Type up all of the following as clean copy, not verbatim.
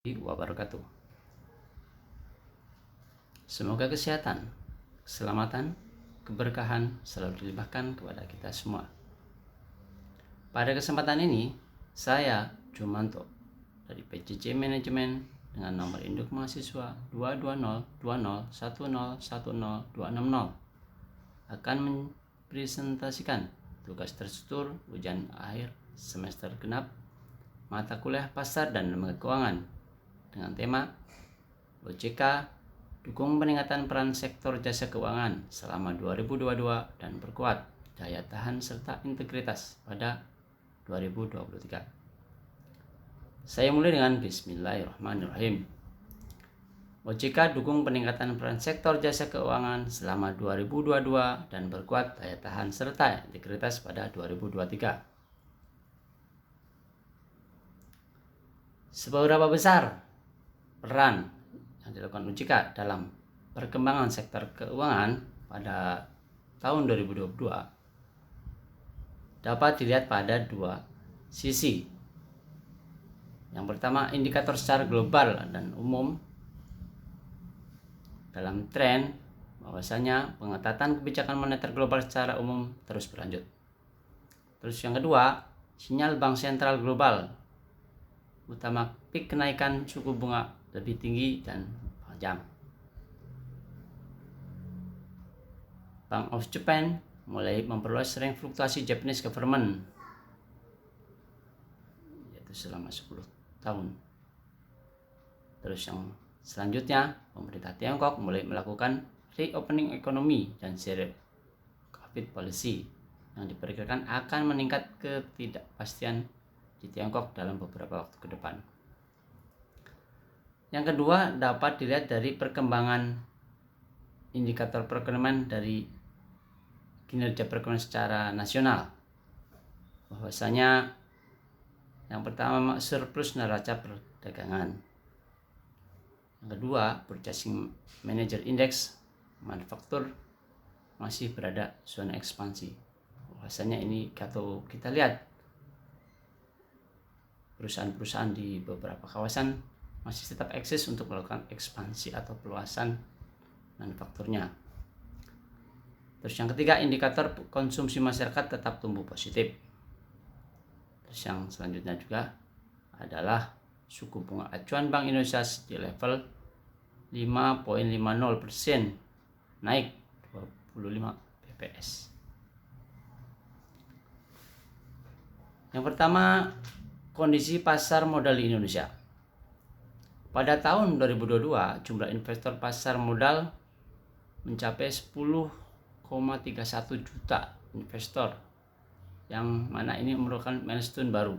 wabarakatuh. Semoga kesehatan, keselamatan, keberkahan selalu dilimpahkan kepada kita semua. Pada kesempatan ini, saya Jumanto dari PJJ Manajemen dengan nomor induk mahasiswa 2202010100260 akan mempresentasikan tugas terstruktur ujian akhir semester genap mata kuliah pasar dan lembaga keuangan dengan tema OJK dukung peningkatan peran sektor jasa keuangan selama 2022 dan perkuat daya tahan serta integritas pada 2023. Saya mulai dengan Bismillahirrahmanirrahim. OJK dukung peningkatan peran sektor jasa keuangan selama 2022 dan perkuat daya tahan serta integritas pada 2023. Seberapa besar peran yang dilakukan OJK dalam perkembangan sektor keuangan pada tahun 2022 dapat dilihat pada dua sisi. Yang pertama, indikator secara global dan umum dalam tren bahwasanya pengetatan kebijakan moneter global secara umum terus berlanjut. Terus yang kedua, sinyal bank sentral global utama peak kenaikan suku bunga lebih tinggi dan panjang. Bank of Japan mulai memperluas range fluktuasi Japanese government yaitu selama 10 tahun. Terus yang selanjutnya, pemerintah Tiongkok mulai melakukan reopening ekonomi dan zero COVID policy yang diperkirakan akan meningkat ketidakpastian di Tiongkok dalam beberapa waktu ke depan. Yang kedua, dapat dilihat dari perkembangan indikator perekonomian dari kinerja perekonomian secara nasional. Bahwasanya yang pertama, surplus neraca perdagangan. Yang kedua, Purchasing Manager Index manufaktur masih berada zona ekspansi. Bahwasanya ini kalau kita lihat perusahaan-perusahaan di beberapa kawasan masih tetap eksis untuk melakukan ekspansi atau perluasan manufakturnya. Terus yang ketiga, indikator konsumsi masyarakat tetap tumbuh positif. Terus yang selanjutnya juga adalah suku bunga acuan Bank Indonesia di level 5,50% naik 25 bps. Yang pertama, kondisi pasar modal di Indonesia. Pada tahun 2022, jumlah investor pasar modal mencapai 10,31 juta investor, yang mana ini merupakan milestone baru.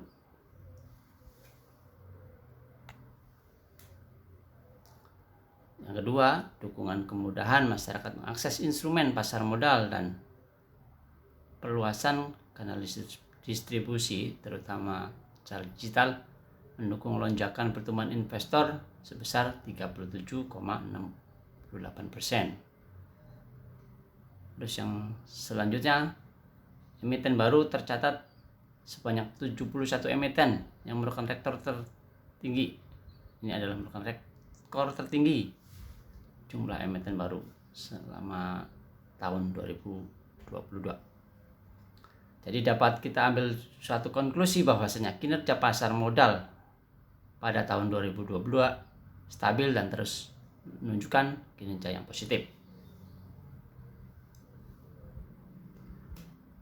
Yang kedua, dukungan kemudahan masyarakat mengakses instrumen pasar modal dan perluasan kanal distribusi terutama secara digital mendukung lonjakan pertumbuhan investor sebesar 37,68%. Terus yang selanjutnya, emiten baru tercatat sebanyak 71 emiten yang merupakan rekor tertinggi. Ini adalah merupakan rekor tertinggi jumlah emiten baru selama tahun 2022. Jadi dapat kita ambil suatu konklusi bahwasanya kinerja pasar modal pada tahun 2022 stabil dan terus menunjukkan kinerja yang positif.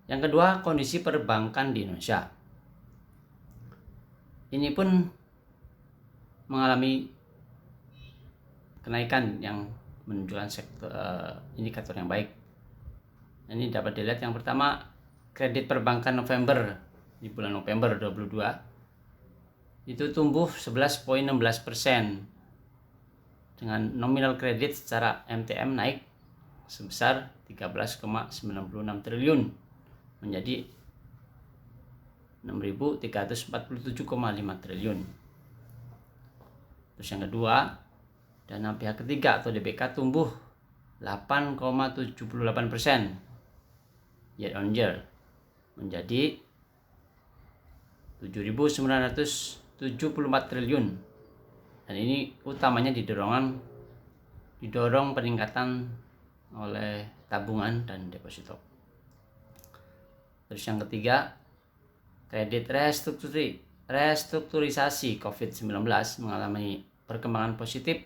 Yang kedua, kondisi perbankan di Indonesia. Ini pun mengalami kenaikan yang menunjukkan indikator yang baik. Ini dapat dilihat yang pertama, kredit perbankan November di bulan November 2022 itu tumbuh 11,16% dengan nominal kredit secara MTM naik sebesar 13,96 triliun menjadi 6.347,5 triliun. Terus yang kedua, dana pihak ketiga atau DPK tumbuh 8,78% year on year menjadi 7.974 triliun Dan ini utamanya didorong peningkatan oleh tabungan dan deposito. Terus yang ketiga, kredit restrukturisasi COVID-19 mengalami perkembangan positif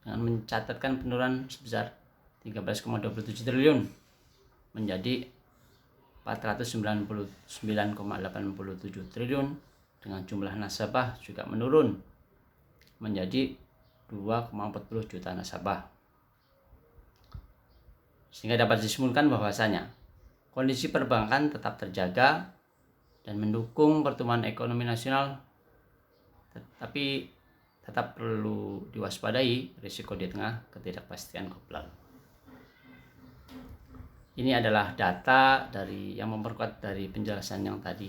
dengan mencatatkan penurunan sebesar 13,27 triliun menjadi 499,87 triliun, dengan jumlah nasabah juga menurun menjadi 2,40 juta nasabah. Sehingga dapat disimpulkan bahwasanya kondisi perbankan tetap terjaga dan mendukung pertumbuhan ekonomi nasional, tetapi tetap perlu diwaspadai risiko di tengah ketidakpastian global. Ini adalah data yang memperkuat dari penjelasan yang tadi,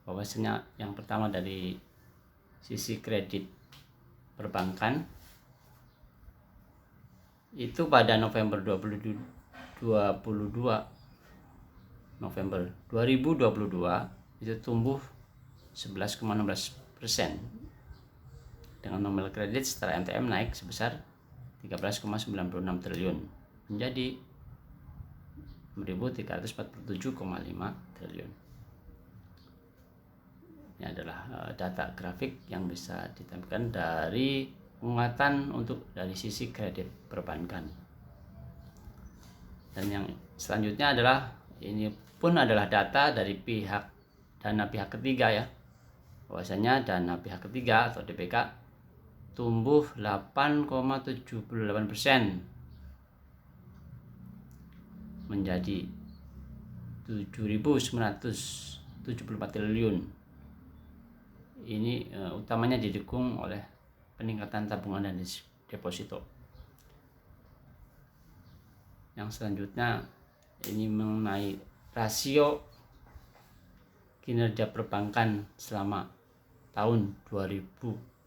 bahwasanya yang pertama dari sisi kredit perbankan itu pada November 2022 itu tumbuh 11,16% dengan nominal kredit setelah MTM naik sebesar 13,96 triliun menjadi 6.347,5 triliun. Ini adalah data grafik yang bisa ditampilkan dari penguatan dari sisi kredit perbankan. Dan yang selanjutnya adalah ini pun adalah data dari dana pihak ketiga ya. Bahwasanya dana pihak ketiga atau DPK tumbuh 8,78% menjadi 7.974 triliun. Ini utamanya didukung oleh peningkatan tabungan dan deposito. Yang selanjutnya ini mengenai rasio kinerja perbankan selama tahun 2022.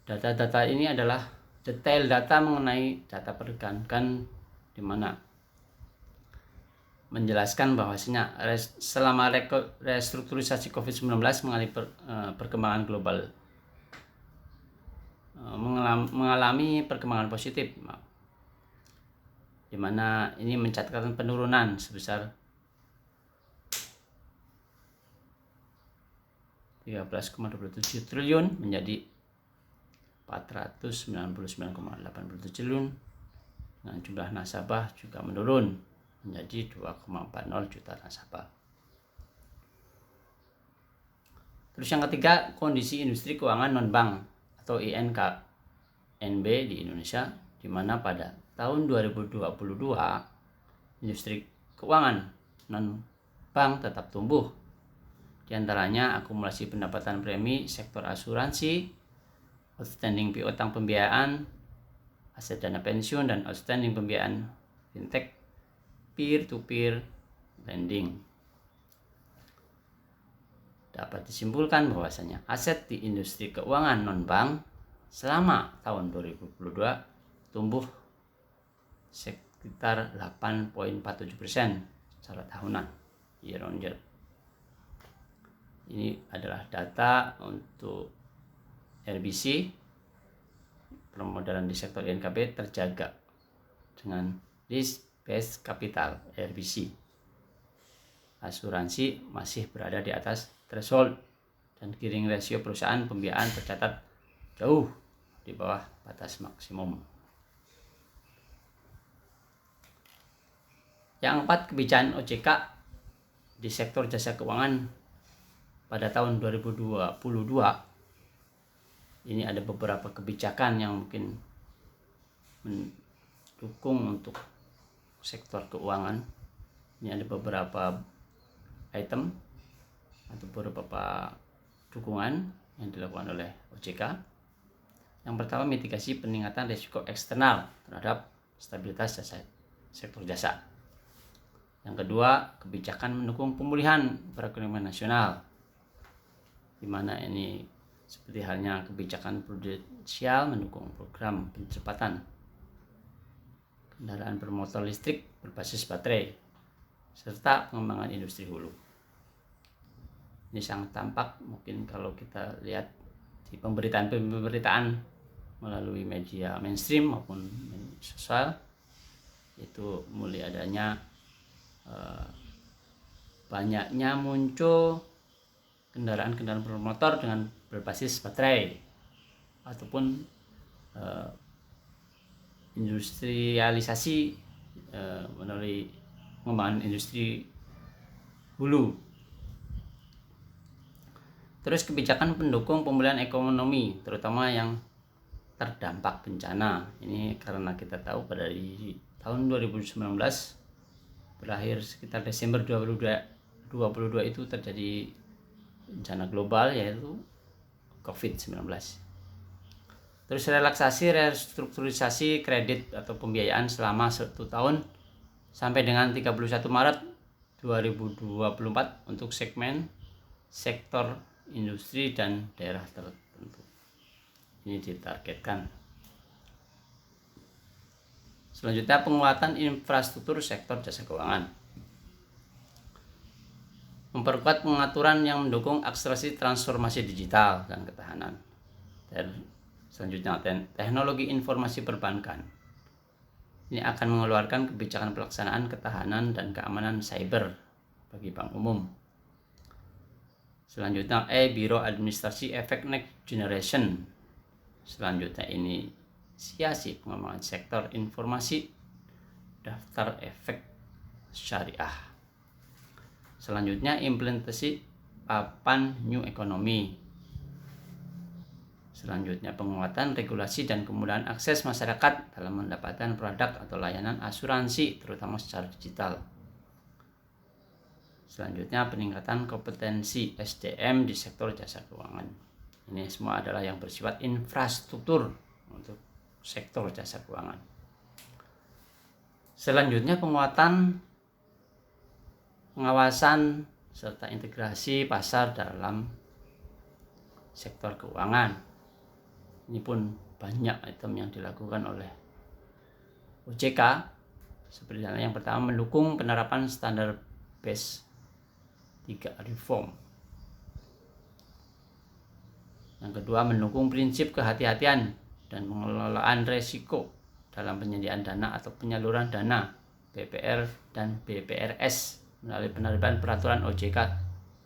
Data-data ini adalah detail data mengenai data perbankan, di mana menjelaskan bahwasanya selama restrukturisasi COVID-19 mengalami perkembangan global, mengalami perkembangan positif, di mana ini mencatatkan penurunan sebesar 13,27 triliun menjadi 499,87 triliun, dengan jumlah nasabah juga menurun menjadi 2,40 juta nasabah. Terus yang ketiga, kondisi industri keuangan non-bank atau INKNB di Indonesia, di mana pada tahun 2022 industri keuangan non-bank tetap tumbuh. Di antaranya akumulasi pendapatan premi sektor asuransi, outstanding piutang pembiayaan, aset dana pensiun, dan outstanding pembiayaan fintech peer-to-peer lending. Dapat disimpulkan bahwasanya aset di industri keuangan non-bank selama tahun 2022 tumbuh sekitar 8,47% secara tahunan, year on year. Ini adalah data untuk RBC. Permodalan di sektor INKB terjaga dengan risk based capital RBC. Asuransi masih berada di atas threshold, dan gearing ratio perusahaan pembiayaan tercatat jauh di bawah batas maksimum. Yang keempat, kebijakan OJK di sektor jasa keuangan pada tahun 2022. Ini ada beberapa kebijakan yang mungkin mendukung untuk sektor keuangan. Ini ada beberapa item atau beberapa dukungan yang dilakukan oleh OJK. Yang pertama, mitigasi peningkatan risiko eksternal terhadap stabilitas sektor jasa. Yang kedua, kebijakan mendukung pemulihan perekonomian nasional, di mana ini seperti halnya kebijakan prudensial mendukung program percepatan kendaraan bermotor listrik berbasis baterai, serta pengembangan industri hulu. Ini sangat tampak mungkin kalau kita lihat di pemberitaan melalui media mainstream maupun media sosial, itu mulai adanya banyaknya muncul kendaraan-kendaraan bermotor dengan berbasis baterai ataupun industrialisasi melalui pengembangan industri hulu. Terus kebijakan pendukung pemulihan ekonomi terutama yang terdampak bencana. Ini karena kita tahu pada di tahun 2019 berakhir sekitar Desember 2022 itu terjadi bencana global yaitu COVID-19. Terus relaksasi restrukturisasi kredit atau pembiayaan selama 1 tahun sampai dengan 31 Maret 2024 untuk segmen sektor industri dan daerah tertentu. Ini ditargetkan. Selanjutnya penguatan infrastruktur sektor jasa keuangan. Memperkuat pengaturan yang mendukung akselerasi transformasi digital dan ketahanan. Dan selanjutnya teknologi informasi perbankan. Ini akan mengeluarkan kebijakan pelaksanaan ketahanan dan keamanan cyber bagi bank umum. Selanjutnya Biro Administrasi Efek Next Generation. Selanjutnya inisiasi pengembangan sektor informasi daftar efek syariah. Selanjutnya implementasi papan New Economy. Selanjutnya penguatan regulasi dan kemudahan akses masyarakat dalam mendapatkan produk atau layanan asuransi terutama secara digital. Selanjutnya peningkatan kompetensi SDM di sektor jasa keuangan. Ini semua adalah yang bersifat infrastruktur untuk sektor jasa keuangan. Selanjutnya penguatan pengawasan serta integrasi pasar dalam sektor keuangan. Ini pun banyak item yang dilakukan oleh OJK. Seperti yang pertama mendukung penerapan standar BES 3 reform. Yang kedua mendukung prinsip kehati-hatian dan pengelolaan resiko dalam penyediaan dana atau penyaluran dana BPR dan BPRS melalui penerbitan peraturan OJK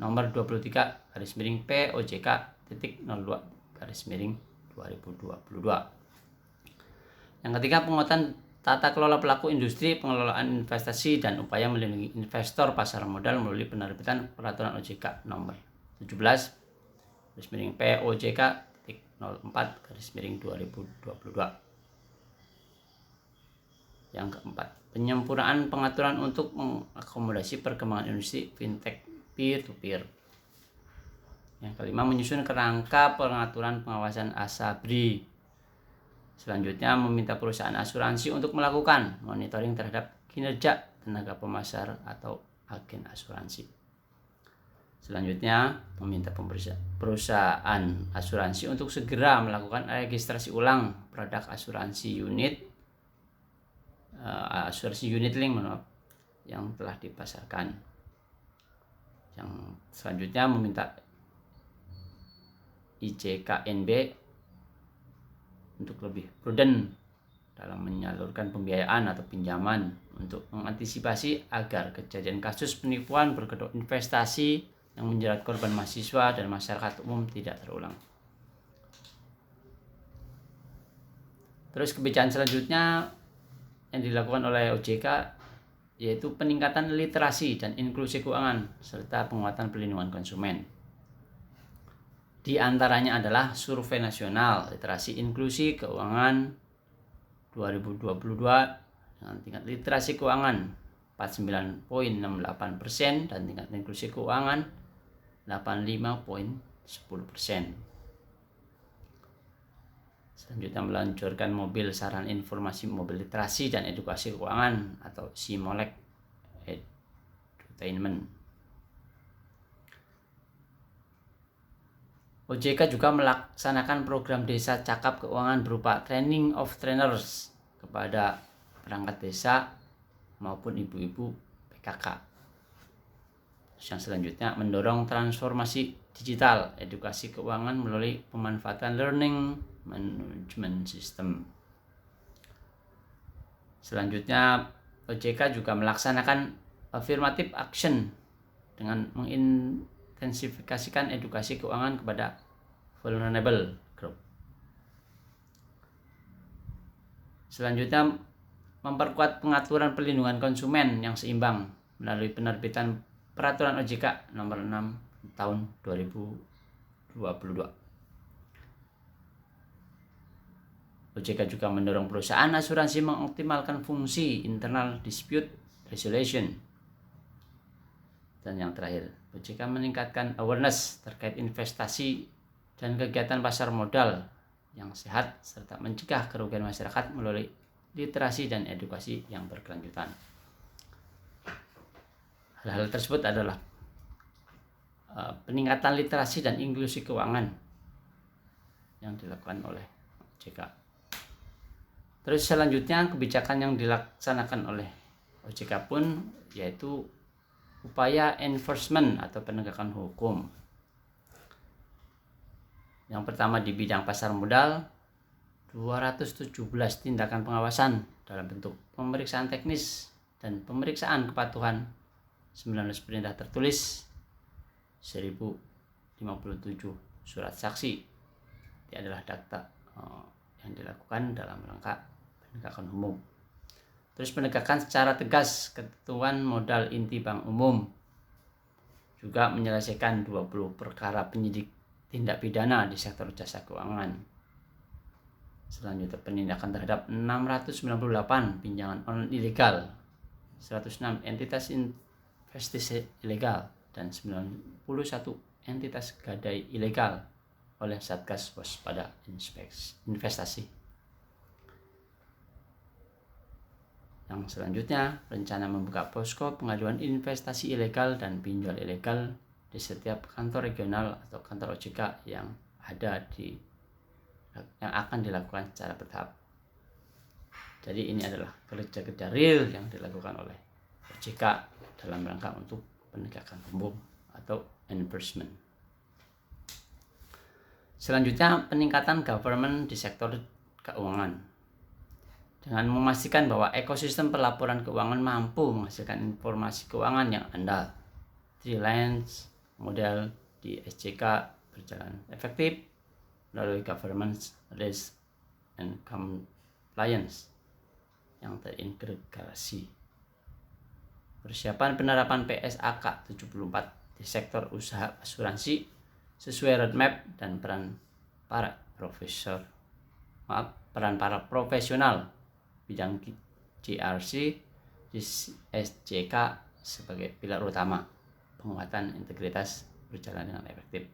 nomor 23/POJK.02/2022. Yang ketiga penguatan tata kelola pelaku industri, pengelolaan investasi dan upaya melindungi investor pasar modal melalui penerbitan peraturan OJK nomor 17/POJK.04/2022. Yang keempat, penyempurnaan pengaturan untuk mengakomodasi perkembangan industri fintech peer-to-peer. Yang kelima, menyusun kerangka pengaturan pengawasan ASABRI. Selanjutnya, meminta perusahaan asuransi untuk melakukan monitoring terhadap kinerja tenaga pemasar atau agen asuransi. Selanjutnya, meminta perusahaan asuransi untuk segera melakukan registrasi ulang produk asuransi unit link yang telah dipasarkan. Yang selanjutnya meminta IJKNB untuk lebih prudent dalam menyalurkan pembiayaan atau pinjaman untuk mengantisipasi agar kejadian kasus penipuan berkedok investasi yang menjerat korban mahasiswa dan masyarakat umum tidak terulang. Terus kebijakan selanjutnya yang dilakukan oleh OJK yaitu peningkatan literasi dan inklusi keuangan serta penguatan perlindungan konsumen. Di antaranya adalah survei nasional literasi inklusi keuangan 2022 dengan tingkat literasi keuangan 49,68% dan tingkat inklusi keuangan 85,10%. Selanjutnya meluncurkan mobil saran informasi mobil literasi dan edukasi keuangan atau SIMOLEK Edutainment. OJK juga melaksanakan program desa cakap keuangan berupa training of trainers kepada perangkat desa maupun ibu-ibu PKK. Yang selanjutnya mendorong transformasi digital, edukasi keuangan melalui pemanfaatan learning management system. Selanjutnya, OJK juga melaksanakan affirmative action dengan mengintensifikasikan edukasi keuangan kepada vulnerable group. Selanjutnya, memperkuat pengaturan perlindungan konsumen yang seimbang melalui penerbitan Peraturan OJK Nomor 6 Tahun 2022. OJK juga mendorong perusahaan asuransi mengoptimalkan fungsi internal dispute resolution. Dan yang terakhir, OJK meningkatkan awareness terkait investasi dan kegiatan pasar modal yang sehat serta mencegah kerugian masyarakat melalui literasi dan edukasi yang berkelanjutan. Hal-hal tersebut adalah peningkatan literasi dan inklusi keuangan yang dilakukan oleh OJK. Terus selanjutnya kebijakan yang dilaksanakan oleh OJK pun yaitu upaya enforcement atau penegakan hukum. Yang pertama di bidang pasar modal, 217 tindakan pengawasan dalam bentuk pemeriksaan teknis dan pemeriksaan kepatuhan, 19 perintah tertulis, 1057 surat saksi. Ini adalah data yang dilakukan dalam rangka penegakan umum. Terus penegakan secara tegas ketentuan modal inti bank umum. Juga menyelesaikan 20 perkara penyidik tindak pidana di sektor jasa keuangan. Selanjutnya penindakan terhadap 698 pinjaman online ilegal, 106 entitas investasi ilegal, dan 91 entitas gadai ilegal oleh Satgas Waspada Investasi. Yang selanjutnya, rencana membuka posko pengaduan investasi ilegal dan pinjol ilegal di setiap kantor regional atau kantor OJK yang akan dilakukan secara bertahap. Jadi ini adalah kerja-kerja real yang dilakukan oleh OJK dalam rangka untuk penegakan hukum atau enforcement. Selanjutnya, peningkatan government di sektor keuangan dengan memastikan bahwa ekosistem pelaporan keuangan mampu menghasilkan informasi keuangan yang andal. 3 lines model di SJK berjalan efektif melalui governance, risk, and compliance yang terintegrasi. Persiapan penerapan PSAK 74 di sektor usaha asuransi sesuai roadmap dan peran para profesional bidang GRC di SJK sebagai pilar utama penguatan integritas berjalan dengan efektif.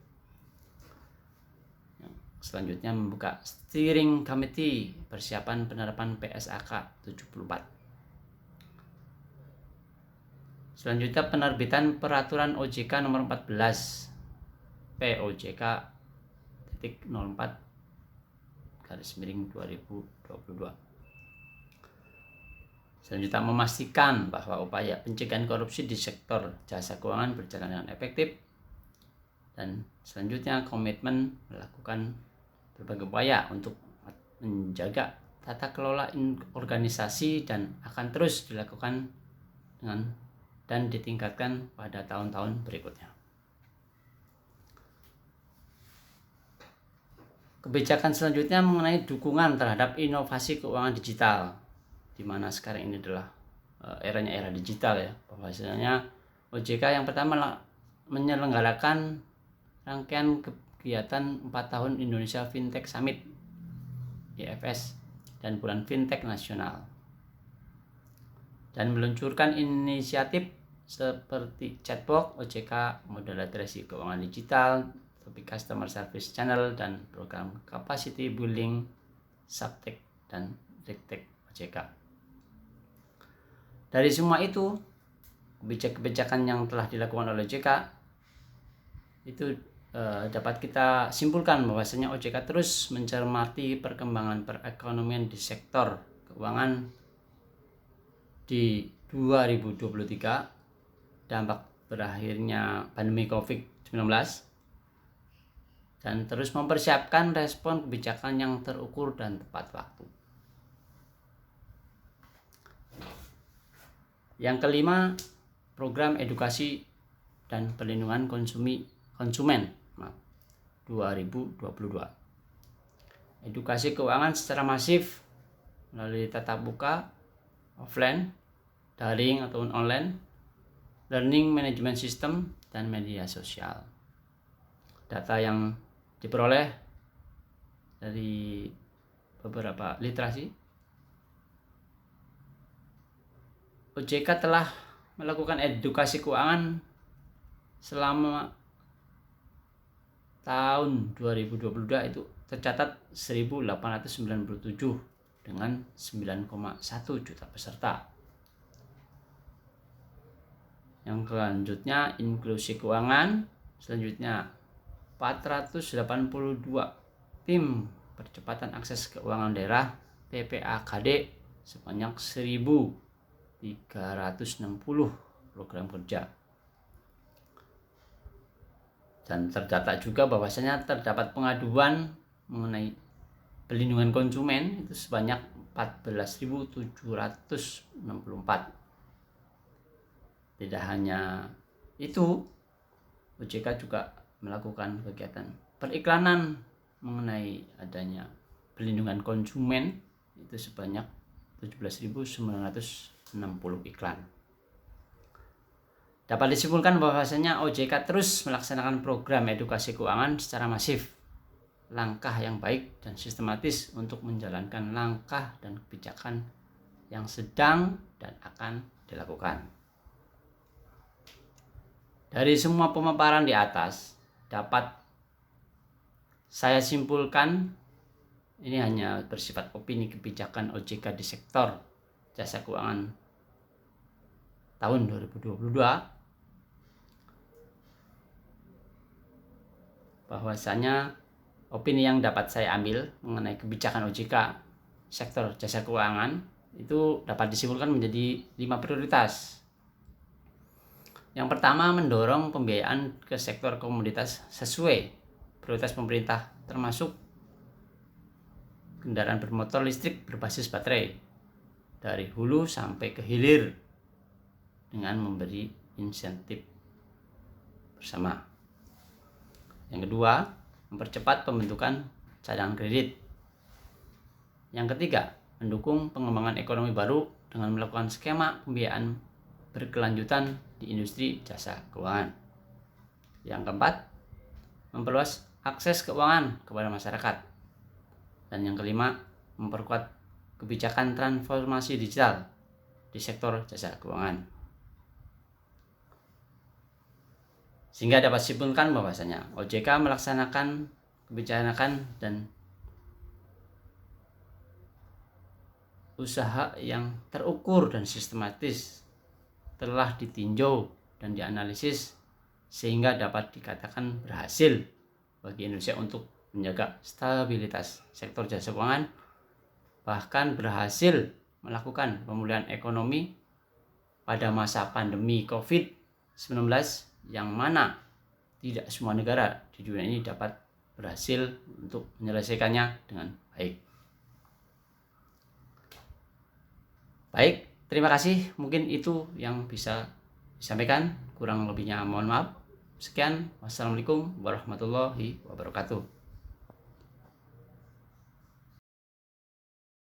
Selanjutnya membuka steering committee persiapan penerapan PSAK 74. Selanjutnya penerbitan peraturan OJK nomor 14 POJK 04/2022. Selanjutnya memastikan bahwa upaya pencegahan korupsi di sektor jasa keuangan berjalan dengan efektif. Dan selanjutnya komitmen melakukan berbagai upaya untuk menjaga tata kelola organisasi dan akan terus dilakukan dan ditingkatkan pada tahun-tahun berikutnya. Kebijakan selanjutnya mengenai dukungan terhadap inovasi keuangan digital, di mana sekarang ini adalah era digital ya. Bahwasanya OJK yang pertama menyelenggarakan rangkaian kegiatan 4 tahun Indonesia Fintech Summit IFS dan Bulan Fintech Nasional, dan meluncurkan inisiatif seperti chatbot OJK, modal literasi keuangan digital, topik customer service channel, dan program capacity building Subtech dan Regtech OJK. Dari semua itu, kebijakan yang telah dilakukan oleh OJK itu dapat kita simpulkan bahwasanya OJK terus mencermati perkembangan perekonomian di sektor keuangan di 2023, dampak berakhirnya pandemi COVID-19, dan terus mempersiapkan respon kebijakan yang terukur dan tepat waktu. Yang kelima, program edukasi dan perlindungan konsumen 2022. Edukasi keuangan secara masif melalui tatap muka, offline, daring atau online, learning management system, dan media sosial. Data yang diperoleh dari beberapa literasi, OJK telah melakukan edukasi keuangan selama tahun 2022 itu tercatat 1.897 dengan 9,1 juta peserta. Yang selanjutnya inklusi keuangan, selanjutnya 482 tim percepatan akses keuangan daerah PPAKD sebanyak 1.360 program kerja. Dan terdata juga bahwasanya terdapat pengaduan mengenai perlindungan konsumen itu sebanyak 14.764. Tidak hanya itu, OJK juga melakukan kegiatan periklanan mengenai adanya perlindungan konsumen itu sebanyak 17.960 iklan. Dapat disimpulkan bahwasanya OJK terus melaksanakan program edukasi keuangan secara masif, langkah yang baik dan sistematis untuk menjalankan langkah dan kebijakan yang sedang dan akan dilakukan. Dari semua pemaparan di atas, dapat saya simpulkan ini hanya bersifat opini kebijakan OJK di sektor jasa keuangan tahun 2022, bahwasanya opini yang dapat saya ambil mengenai kebijakan OJK sektor jasa keuangan itu dapat disimpulkan menjadi 5 prioritas. Yang pertama, mendorong pembiayaan ke sektor komoditas sesuai prioritas pemerintah, termasuk kendaraan bermotor listrik berbasis baterai dari hulu sampai ke hilir dengan memberi insentif bersama. Yang kedua, mempercepat pembentukan cadangan kredit. Yang ketiga, mendukung pengembangan ekonomi baru dengan melakukan skema pembiayaan berkelanjutan di industri jasa keuangan. Yang keempat, memperluas akses keuangan kepada masyarakat. Dan yang kelima, memperkuat kebijakan transformasi digital di sektor jasa keuangan. Sehingga dapat disimpulkan bahwasanya OJK melaksanakan kebijakan dan usaha yang terukur dan sistematis telah ditinjau dan dianalisis sehingga dapat dikatakan berhasil bagi Indonesia untuk menjaga stabilitas sektor jasa keuangan, bahkan berhasil melakukan pemulihan ekonomi pada masa pandemi COVID-19 yang mana tidak semua negara di dunia ini dapat berhasil untuk menyelesaikannya dengan baik. Baik, terima kasih. Mungkin itu yang bisa disampaikan. Kurang lebihnya mohon maaf. Sekian. Wassalamualaikum warahmatullahi wabarakatuh.